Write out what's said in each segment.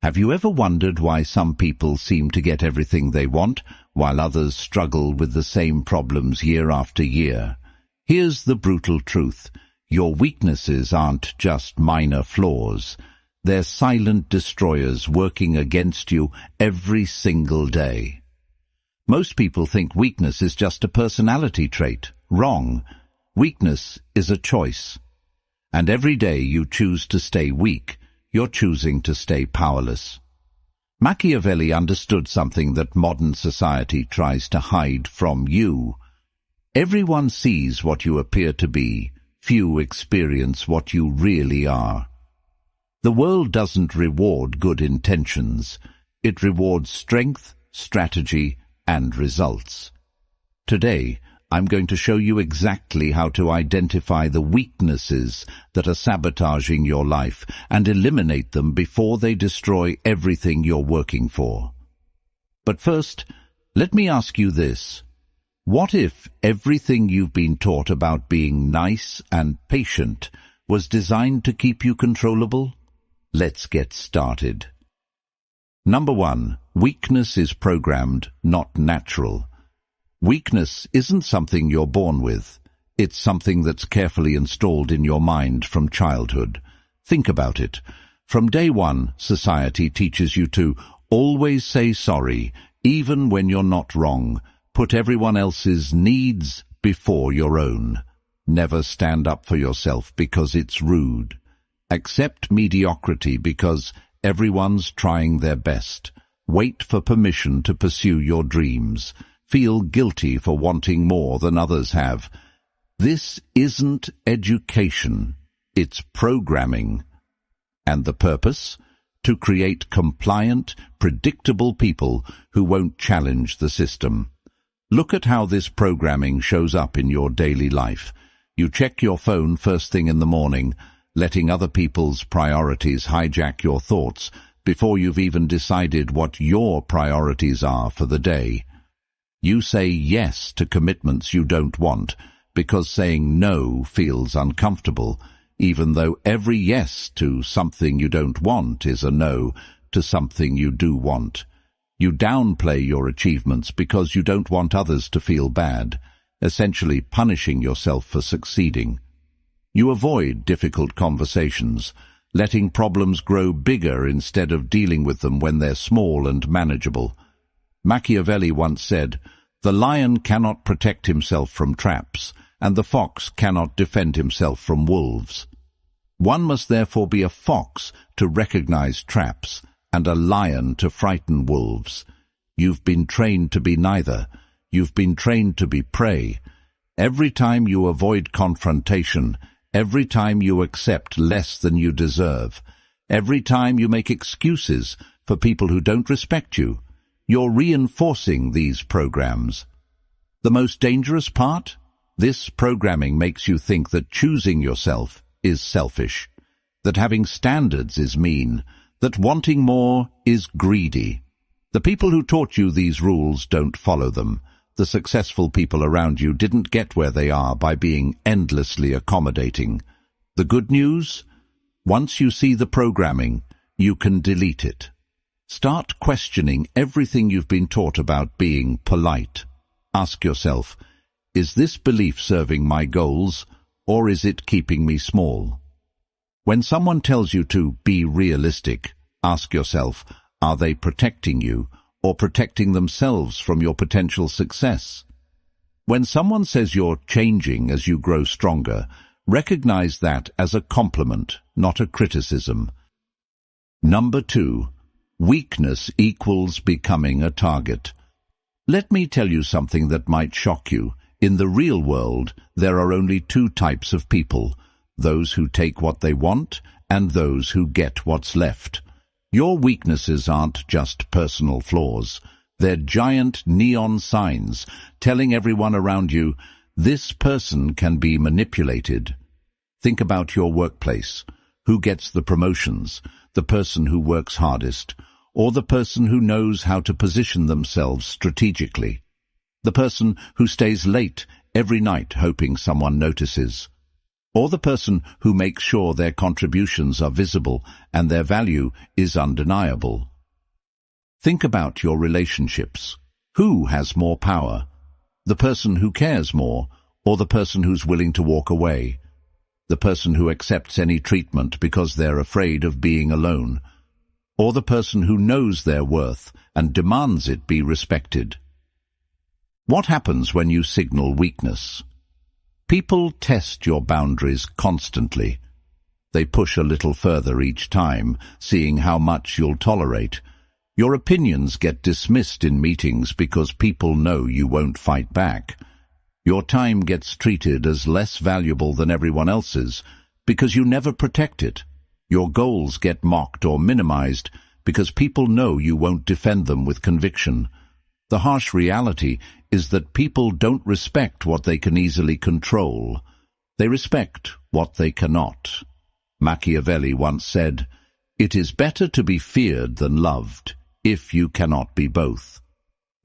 Have you ever wondered why some people seem to get everything they want, while others struggle with the same problems year after year? Here's the brutal truth. Your weaknesses aren't just minor flaws. They're silent destroyers working against you every single day. Most people think weakness is just a personality trait. Wrong. Weakness is a choice. And every day you choose to stay weak, you're choosing to stay powerless. Machiavelli understood something that modern society tries to hide from you. Everyone sees what you appear to be. Few experience what you really are. The world doesn't reward good intentions. It rewards strength, strategy, and results. Today, I'm going to show you exactly how to identify the weaknesses that are sabotaging your life and eliminate them before they destroy everything you're working for. But first, let me ask you this. What if everything you've been taught about being nice and patient was designed to keep you controllable? Let's get started. Number 1. Weakness is programmed, not natural. Weakness isn't something you're born with. It's something that's carefully installed in your mind from childhood. Think about it. From day one, society teaches you to always say sorry, even when you're not wrong. Put everyone else's needs before your own. Never stand up for yourself because it's rude. Accept mediocrity because everyone's trying their best. Wait for permission to pursue your dreams. Feel guilty for wanting more than others have. This isn't education. It's programming. And the purpose? To create compliant, predictable people who won't challenge the system. Look at how this programming shows up in your daily life. You check your phone first thing in the morning, letting other people's priorities hijack your thoughts before you've even decided what your priorities are for the day. You say yes to commitments you don't want because saying no feels uncomfortable, even though every yes to something you don't want is a no to something you do want. You downplay your achievements because you don't want others to feel bad, essentially punishing yourself for succeeding. You avoid difficult conversations, letting problems grow bigger instead of dealing with them when they're small and manageable. Machiavelli once said, "The lion cannot protect himself from traps, and the fox cannot defend himself from wolves." One must therefore be a fox to recognize traps, and a lion to frighten wolves. You've been trained to be neither. You've been trained to be prey. Every time you avoid confrontation, every time you accept less than you deserve, every time you make excuses for people who don't respect you, you're reinforcing these programs. The most dangerous part? This programming makes you think that choosing yourself is selfish, that having standards is mean, that wanting more is greedy. The people who taught you these rules don't follow them. The successful people around you didn't get where they are by being endlessly accommodating. The good news? Once you see the programming, you can delete it. Start questioning everything you've been taught about being polite. Ask yourself, is this belief serving my goals, or is it keeping me small? When someone tells you to be realistic, ask yourself, are they protecting you or protecting themselves from your potential success? When someone says you're changing as you grow stronger, recognize that as a compliment, not a criticism. Number 2. Weakness equals becoming a target. Let me tell you something that might shock you. In the real world, there are only 2 types of people, those who take what they want and those who get what's left. Your weaknesses aren't just personal flaws. They're giant neon signs telling everyone around you, this person can be manipulated. Think about your workplace. Who gets the promotions? The person who works hardest, or the person who knows how to position themselves strategically? The person who stays late every night hoping someone notices? Or the person who makes sure their contributions are visible and their value is undeniable? Think about your relationships. Who has more power? The person who cares more, or the person who's willing to walk away? The person who accepts any treatment because they're afraid of being alone? Or the person who knows their worth and demands it be respected? What happens when you signal weakness? People test your boundaries constantly. They push a little further each time, seeing how much you'll tolerate. Your opinions get dismissed in meetings because people know you won't fight back. Your time gets treated as less valuable than everyone else's because you never protect it. Your goals get mocked or minimized because people know you won't defend them with conviction. The harsh reality is that people don't respect what they can easily control. They respect what they cannot. Machiavelli once said, "It is better to be feared than loved, if you cannot be both."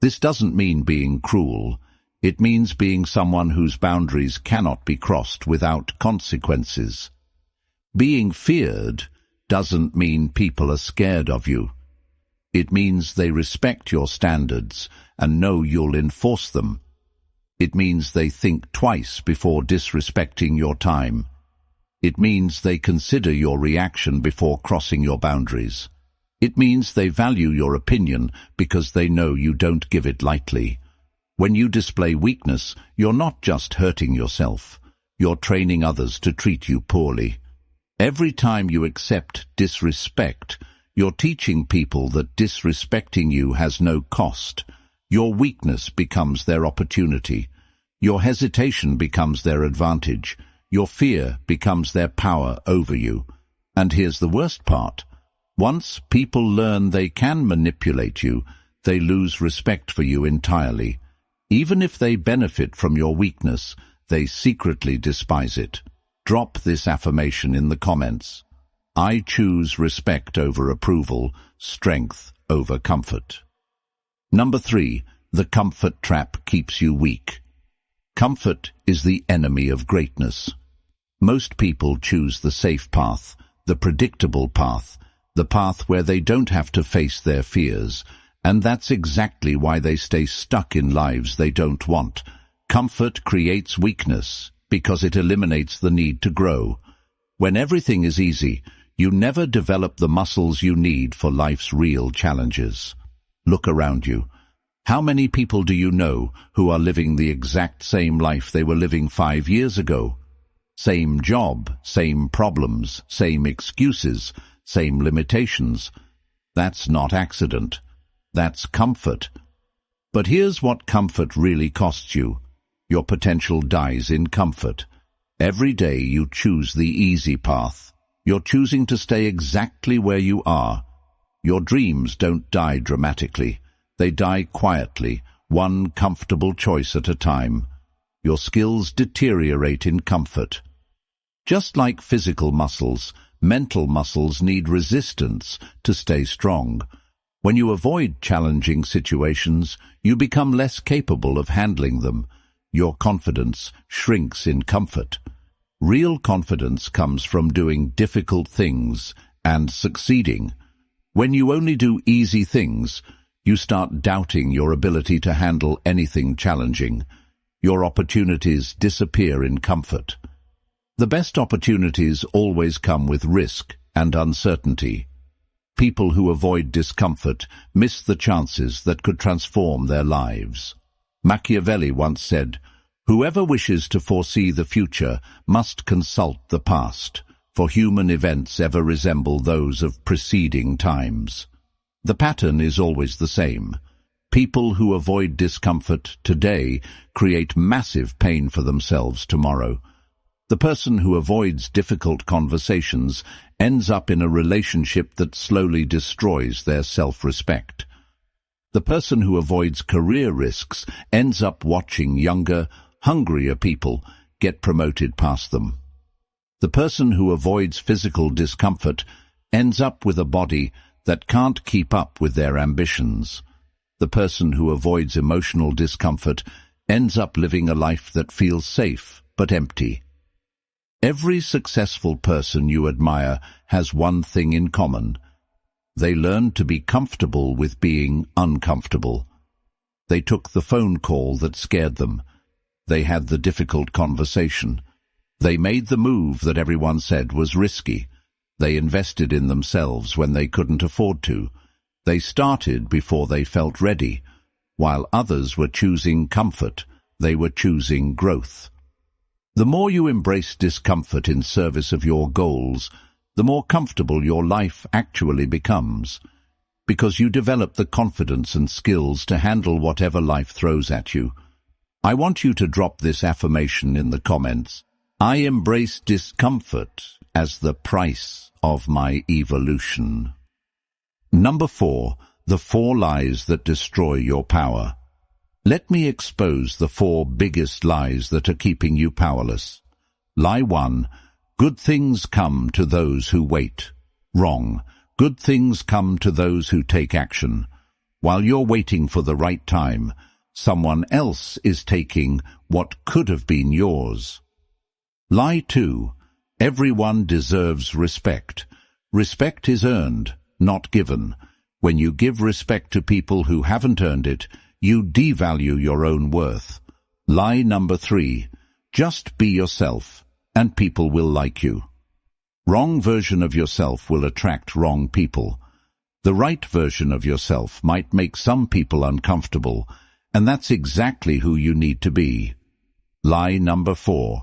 This doesn't mean being cruel. It means being someone whose boundaries cannot be crossed without consequences. Being feared doesn't mean people are scared of you. It means they respect your standards and know you'll enforce them. It means they think twice before disrespecting your time. It means they consider your reaction before crossing your boundaries. It means they value your opinion because they know you don't give it lightly. When you display weakness, you're not just hurting yourself. You're training others to treat you poorly. Every time you accept disrespect, you're teaching people that disrespecting you has no cost. Your weakness becomes their opportunity. Your hesitation becomes their advantage. Your fear becomes their power over you. And here's the worst part. Once people learn they can manipulate you, they lose respect for you entirely. Even if they benefit from your weakness, they secretly despise it. Drop this affirmation in the comments. I choose respect over approval, strength over comfort. Number 3, the comfort trap keeps you weak. Comfort is the enemy of greatness. Most people choose the safe path, the predictable path, the path where they don't have to face their fears, and that's exactly why they stay stuck in lives they don't want. Comfort creates weakness because it eliminates the need to grow. When everything is easy, you never develop the muscles you need for life's real challenges. Look around you. How many people do you know who are living the exact same life they were living 5 years ago? Same job, same problems, same excuses, same limitations. That's not accident. That's comfort. But here's what comfort really costs you. Your potential dies in comfort. Every day you choose the easy path. You're choosing to stay exactly where you are. Your dreams don't die dramatically. They die quietly, one comfortable choice at a time. Your skills deteriorate in comfort. Just like physical muscles, mental muscles need resistance to stay strong. When you avoid challenging situations, you become less capable of handling them. Your confidence shrinks in comfort. Real confidence comes from doing difficult things and succeeding. When you only do easy things, you start doubting your ability to handle anything challenging. Your opportunities disappear in comfort. The best opportunities always come with risk and uncertainty. People who avoid discomfort miss the chances that could transform their lives. Machiavelli once said, "Whoever wishes to foresee the future must consult the past, for human events ever resemble those of preceding times." The pattern is always the same. People who avoid discomfort today create massive pain for themselves tomorrow. The person who avoids difficult conversations ends up in a relationship that slowly destroys their self-respect. The person who avoids career risks ends up watching younger, hungrier people get promoted past them. The person who avoids physical discomfort ends up with a body that can't keep up with their ambitions. The person who avoids emotional discomfort ends up living a life that feels safe but empty. Every successful person you admire has one thing in common. They learned to be comfortable with being uncomfortable. They took the phone call that scared them. They had the difficult conversation. They made the move that everyone said was risky. They invested in themselves when they couldn't afford to. They started before they felt ready. While others were choosing comfort, they were choosing growth. The more you embrace discomfort in service of your goals, the more comfortable your life actually becomes, because you develop the confidence and skills to handle whatever life throws at you. I want you to drop this affirmation in the comments. I embrace discomfort as the price of my evolution. Number 4. The 4 lies that destroy your power. Let me expose the 4 biggest lies that are keeping you powerless. Lie 1. Good things come to those who wait. Wrong. Good things come to those who take action. While you're waiting for the right time, someone else is taking what could have been yours. Lie 2. Everyone deserves respect. Respect is earned, not given. When you give respect to people who haven't earned it, you devalue your own worth. Lie number 3. Just be yourself, and people will like you. Wrong version of yourself will attract wrong people. The right version of yourself might make some people uncomfortable, and that's exactly who you need to be. Lie number 4.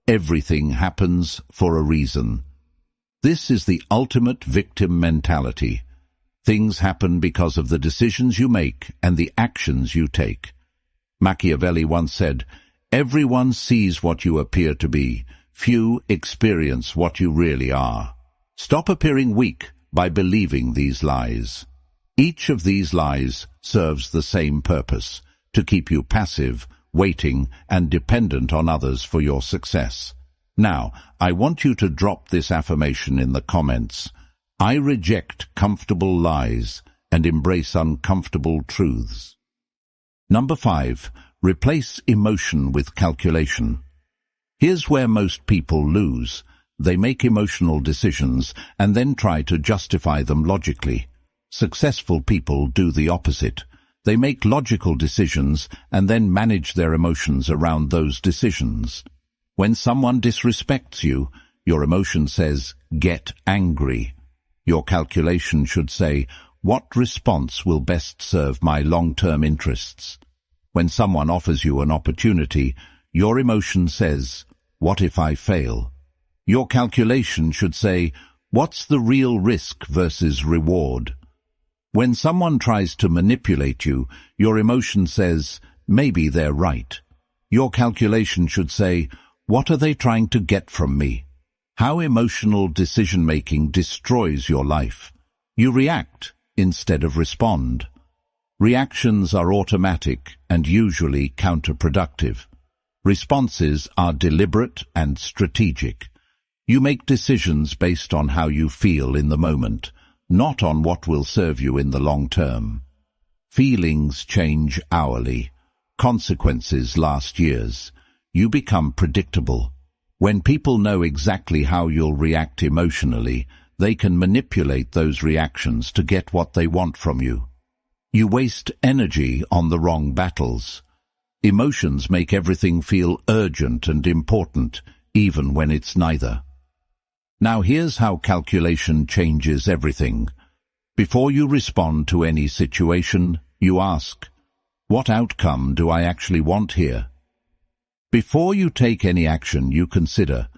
Everything happens for a reason. This is the ultimate victim mentality. Things happen because of the decisions you make and the actions you take. Machiavelli once said, "Everyone sees what you appear to be. Few experience what you really are." Stop appearing weak by believing these lies. Each of these lies serves the same purpose, to keep you passive, waiting, and dependent on others for your success. Now, I want you to drop this affirmation in the comments. I reject comfortable lies and embrace uncomfortable truths. Number 5. Replace emotion with calculation. Here's where most people lose. They make emotional decisions and then try to justify them logically. Successful people do the opposite. They make logical decisions and then manage their emotions around those decisions. When someone disrespects you, your emotion says, "Get angry." Your calculation should say, "What response will best serve my long-term interests?" When someone offers you an opportunity, your emotion says, "What if I fail?" Your calculation should say, "What's the real risk versus reward?" When someone tries to manipulate you, your emotion says, "Maybe they're right." Your calculation should say, "What are they trying to get from me?" How emotional decision-making destroys your life. You react instead of respond. Reactions are automatic and usually counterproductive. Responses are deliberate and strategic. You make decisions based on how you feel in the moment, not on what will serve you in the long term. Feelings change hourly. Consequences last years. You become predictable. When people know exactly how you'll react emotionally, they can manipulate those reactions to get what they want from you. You waste energy on the wrong battles. Emotions make everything feel urgent and important, even when it's neither. Now here's how calculation changes everything. Before you respond to any situation, you ask, "What outcome do I actually want here?" Before you take any action, you consider,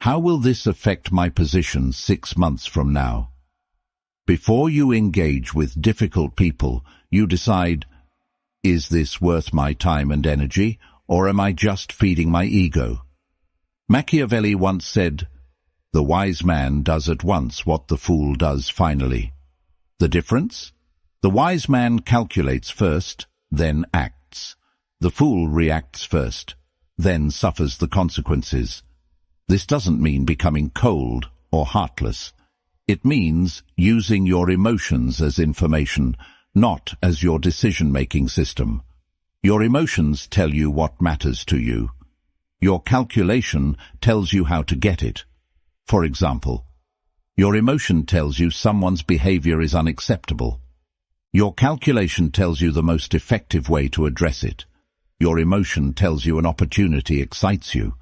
"How will this affect my position 6 months from now?" Before you engage with difficult people, you decide, "Is this worth my time and energy, or am I just feeding my ego?" Machiavelli once said, "The wise man does at once what the fool does finally." The difference? The wise man calculates first, then acts. The fool reacts first, then suffers the consequences. This doesn't mean becoming cold or heartless. It means using your emotions as information, not as your decision-making system. Your emotions tell you what matters to you. Your calculation tells you how to get it. For example, your emotion tells you someone's behavior is unacceptable. Your calculation tells you the most effective way to address it. Your emotion tells you an opportunity excites you.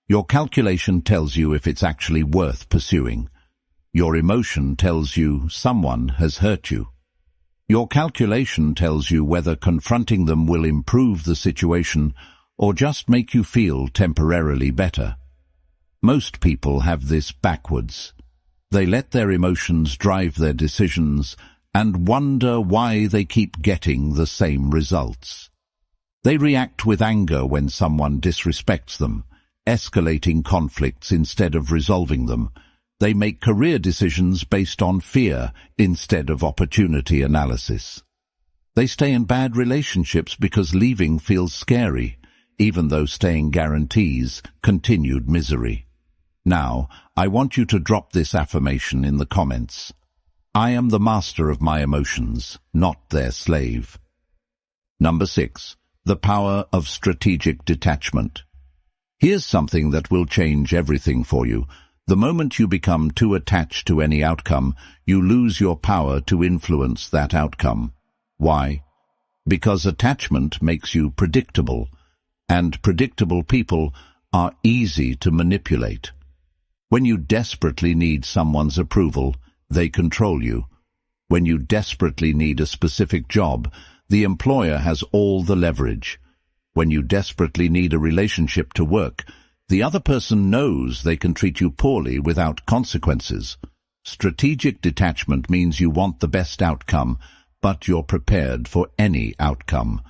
Your calculation tells you if it's actually worth pursuing. Your emotion tells you someone has hurt you. Your calculation tells you whether confronting them will improve the situation or just make you feel temporarily better. Most people have this backwards. They let their emotions drive their decisions and wonder why they keep getting the same results. They react with anger when someone disrespects them, escalating conflicts instead of resolving them. They make career decisions based on fear instead of opportunity analysis. They stay in bad relationships because leaving feels scary, even though staying guarantees continued misery. Now, I want you to drop this affirmation in the comments. I am the master of my emotions, not their slave. Number 6. The power of strategic detachment. Here's something that will change everything for you. The moment you become too attached to any outcome, you lose your power to influence that outcome. Why? Because attachment makes you predictable, and predictable people are easy to manipulate. When you desperately need someone's approval, they control you. When you desperately need a specific job, the employer has all the leverage. When you desperately need a relationship to work, the other person knows they can treat you poorly without consequences. Strategic detachment means you want the best outcome, but you're prepared for any outcome.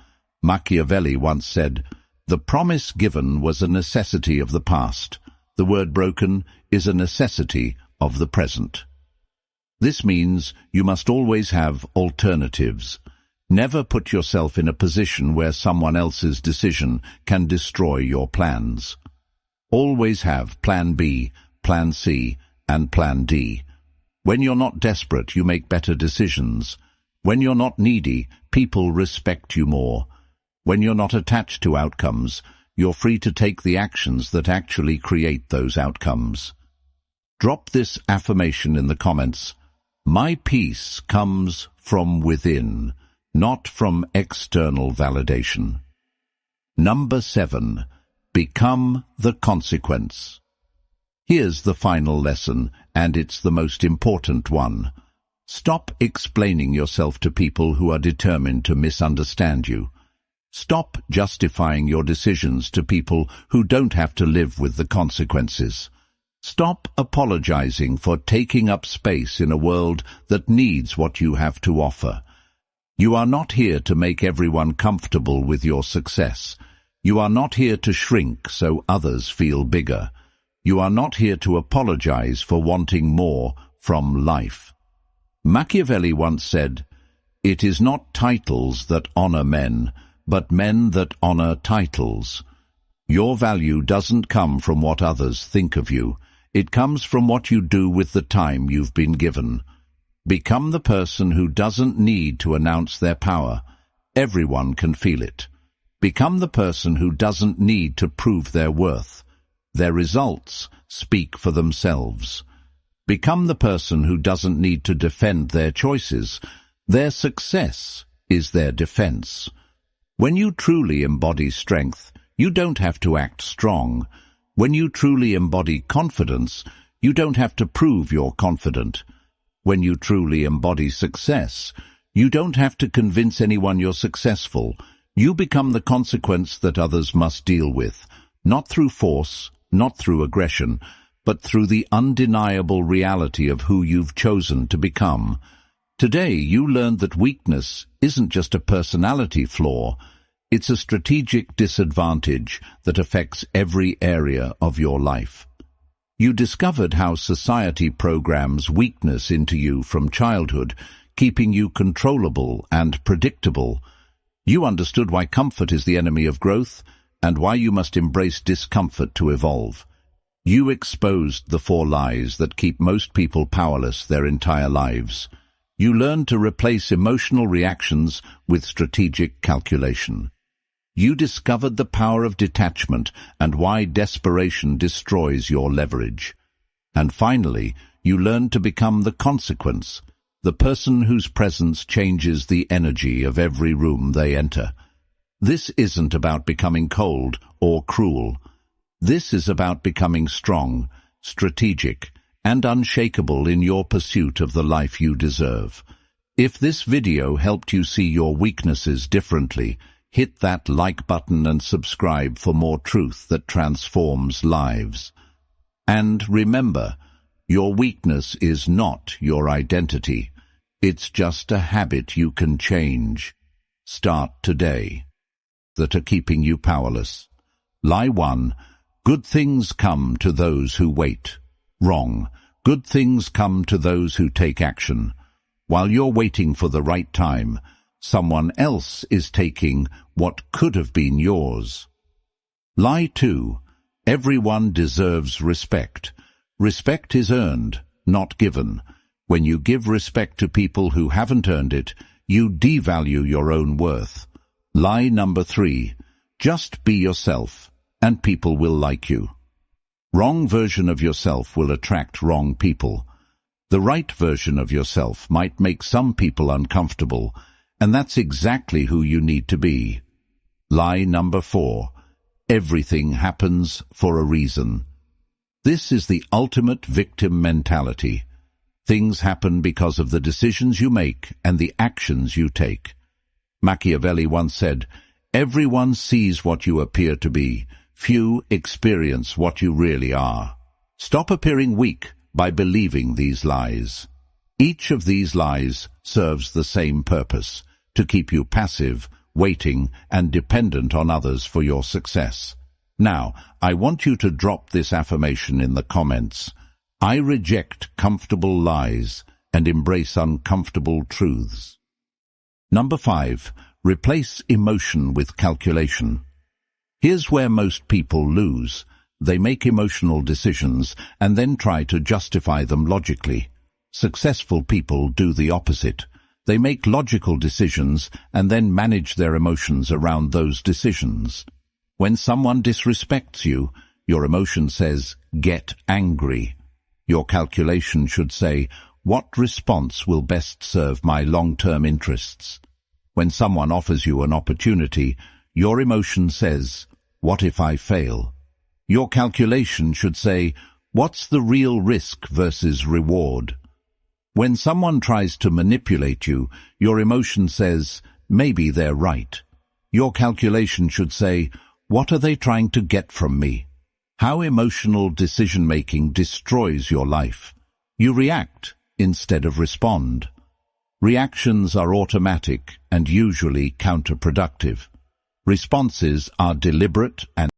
Machiavelli once said, "The promise given was a necessity of the past. The word broken is a necessity of the present." This means you must always have alternatives. Never put yourself in a position where someone else's decision can destroy your plans. Always have Plan B, Plan C, and Plan D. When you're not desperate, you make better decisions. When you're not needy, people respect you more. When you're not attached to outcomes, you're free to take the actions that actually create those outcomes. Drop this affirmation in the comments. My peace comes from within, not from external validation. Number 7. Become the consequence. Here's the final lesson, and it's the most important one. Stop explaining yourself to people who are determined to misunderstand you. Stop justifying your decisions to people who don't have to live with the consequences. Stop apologizing for taking up space in a world that needs what you have to offer. You are not here to make everyone comfortable with your success. You are not here to shrink so others feel bigger. You are not here to apologize for wanting more from life. Machiavelli once said, "It is not titles that honor men, but men that honor titles." Your value doesn't come from what others think of you. It comes from what you do with the time you've been given. Become the person who doesn't need to announce their power. Everyone can feel it. Become the person who doesn't need to prove their worth. Their results speak for themselves. Become the person who doesn't need to defend their choices. Their success is their defense. When you truly embody strength, you don't have to act strong. When you truly embody confidence, you don't have to prove you're confident. When you truly embody success, you don't have to convince anyone you're successful. You become the consequence that others must deal with, not through force, not through aggression, but through the undeniable reality of who you've chosen to become. Today, you learned that weakness isn't just a personality flaw. It's a strategic disadvantage that affects every area of your life. You discovered how society programs weakness into you from childhood, keeping you controllable and predictable. You understood why comfort is the enemy of growth and why you must embrace discomfort to evolve. You exposed the 4 lies that keep most people powerless their entire lives. You learned to replace emotional reactions with strategic calculation. You discovered the power of detachment and why desperation destroys your leverage. And finally, you learned to become the consequence, the person whose presence changes the energy of every room they enter. This isn't about becoming cold or cruel. This is about becoming strong, strategic, and unshakable in your pursuit of the life you deserve. If this video helped you see your weaknesses differently, hit that like button and subscribe for more truth that transforms lives. And remember, your weakness is not your identity. It's just a habit you can change. Start today. That are keeping you powerless. Lie 1. Good things come to those who wait. Wrong. Good things come to those who take action. While you're waiting for the right time, someone else is taking what could have been yours. Lie 2. Everyone deserves respect. Respect is earned, not given. When you give respect to people who haven't earned it, you devalue your own worth. Lie number 3. Just be yourself, and people will like you. Wrong version of yourself will attract wrong people. The right version of yourself might make some people uncomfortable, and that's exactly who you need to be. Lie number 4. Everything happens for a reason. This is the ultimate victim mentality. Things happen because of the decisions you make and the actions you take. Machiavelli once said, "Everyone sees what you appear to be. Few experience what you really are." Stop appearing weak by believing these lies. Each of these lies serves the same purpose, to keep you passive, waiting, and dependent on others for your success. Now, I want you to drop this affirmation in the comments. I reject comfortable lies and embrace uncomfortable truths. Number 5. Replace emotion with calculation. Here's where most people lose. They make emotional decisions and then try to justify them logically. Successful people do the opposite. They make logical decisions and then manage their emotions around those decisions. When someone disrespects you, your emotion says, "Get angry." Your calculation should say, "What response will best serve my long-term interests?" When someone offers you an opportunity, your emotion says, "What if I fail?" Your calculation should say, "What's the real risk versus reward?" When someone tries to manipulate you, your emotion says, "Maybe they're right." Your calculation should say, "What are they trying to get from me?" How emotional decision-making destroys your life. You react instead of respond. Reactions are automatic and usually counterproductive. Responses are deliberate and